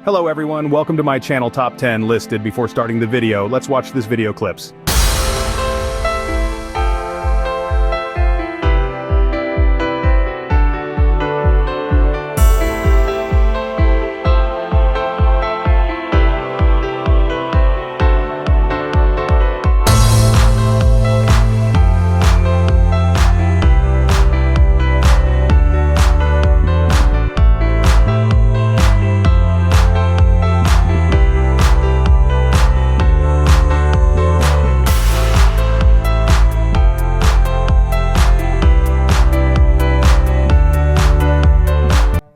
Hello everyone, welcome to my channel Top 10 listed. Before starting the video, let's watch this video clips.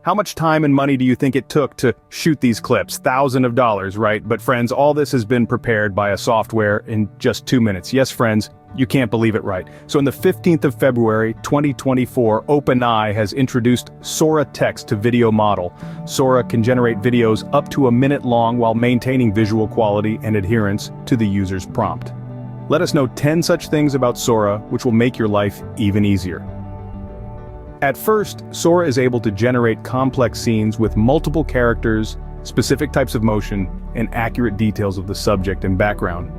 How much time and money do you think it took to shoot these clips? Thousands of dollars, right? But friends, all this has been prepared by a software in just 2 minutes. Yes, friends, you can't believe it, right? So on the 15th of February, 2024, Openai has introduced Sora text to video model. Sora can generate videos up to a minute long while maintaining visual quality and adherence to the user's prompt. Let us know 10 such things about Sora which will make your life even easier. At first, Sora is able to generate complex scenes with multiple characters, specific types of motion, and accurate details of the subject and background.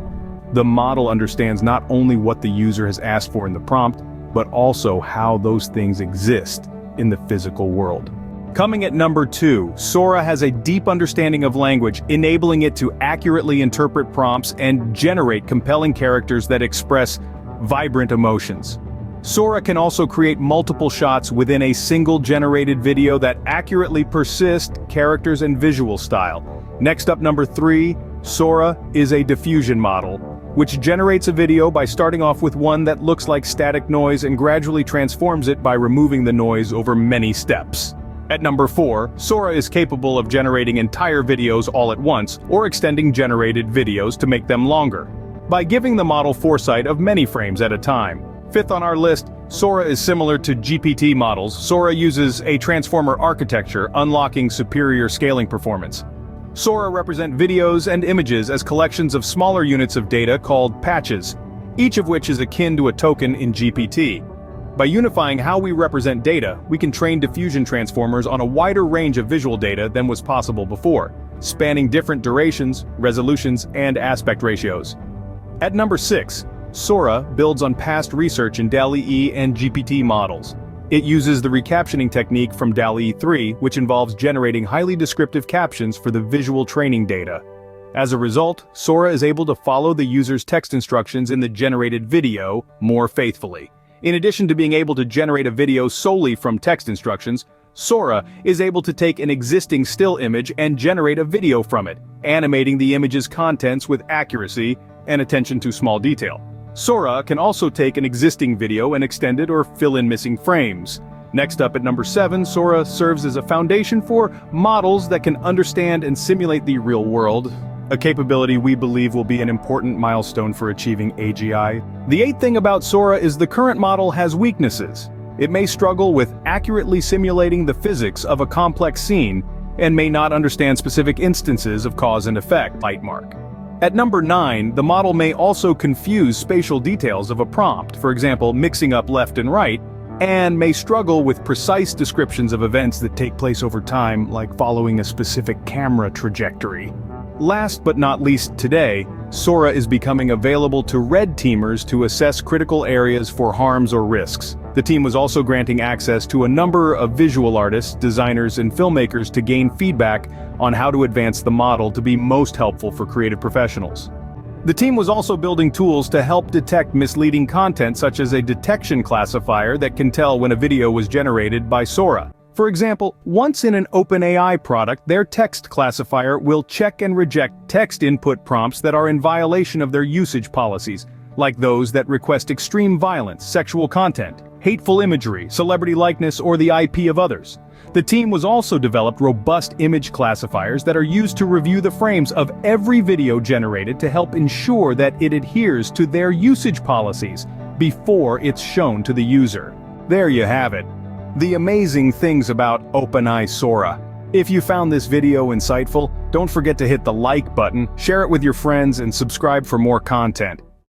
The model understands not only what the user has asked for in the prompt, but also how those things exist in the physical world. Coming at number 2, Sora has a deep understanding of language, enabling it to accurately interpret prompts and generate compelling characters that express vibrant emotions. Sora can also create multiple shots within a single generated video that accurately persist characters and visual style. Next up, number 3, Sora is a diffusion model, which generates a video by starting off with one that looks like static noise and gradually transforms it by removing the noise over many steps. At number 4, Sora is capable of generating entire videos all at once, or extending generated videos to make them longer, by giving the model foresight of many frames at a time. Fifth on our list, Sora is similar to GPT models. Sora uses a transformer architecture, unlocking superior scaling performance. Sora represent videos and images as collections of smaller units of data called patches, each of which is akin to a token in GPT. By unifying how we represent data, we can train diffusion transformers on a wider range of visual data than was possible before, spanning different durations, resolutions, and aspect ratios. At number 6, Sora builds on past research in DALL-E and GPT models. It uses the recaptioning technique from DALL-E 3, which involves generating highly descriptive captions for the visual training data. As a result, Sora is able to follow the user's text instructions in the generated video more faithfully. In addition to being able to generate a video solely from text instructions, Sora is able to take an existing still image and generate a video from it, animating the image's contents with accuracy and attention to small detail. Sora can also take an existing video and extend it or fill in missing frames. Next up at number 7, Sora serves as a foundation for models that can understand and simulate the real world, a capability we believe will be an important milestone for achieving AGI. The 8th thing about Sora is the current model has weaknesses. It may struggle with accurately simulating the physics of a complex scene and may not understand specific instances of cause and effect, bite mark. At number 9, the model may also confuse spatial details of a prompt, for example, mixing up left and right, and may struggle with precise descriptions of events that take place over time, like following a specific camera trajectory. Last but not least today, Sora is becoming available to red teamers to assess critical areas for harms or risks. The team was also granting access to a number of visual artists, designers, and filmmakers to gain feedback on how to advance the model to be most helpful for creative professionals. The team was also building tools to help detect misleading content, such as a detection classifier that can tell when a video was generated by Sora. For example, once in an OpenAI product, their text classifier will check and reject text input prompts that are in violation of their usage policies, like those that request extreme violence, sexual content, hateful imagery, celebrity likeness, or the IP of others. The team was also developed robust image classifiers that are used to review the frames of every video generated to help ensure that it adheres to their usage policies before it's shown to the user. There you have it. The amazing things about OpenAI Sora. If you found this video insightful, don't forget to hit the like button, share it with your friends, and subscribe for more content.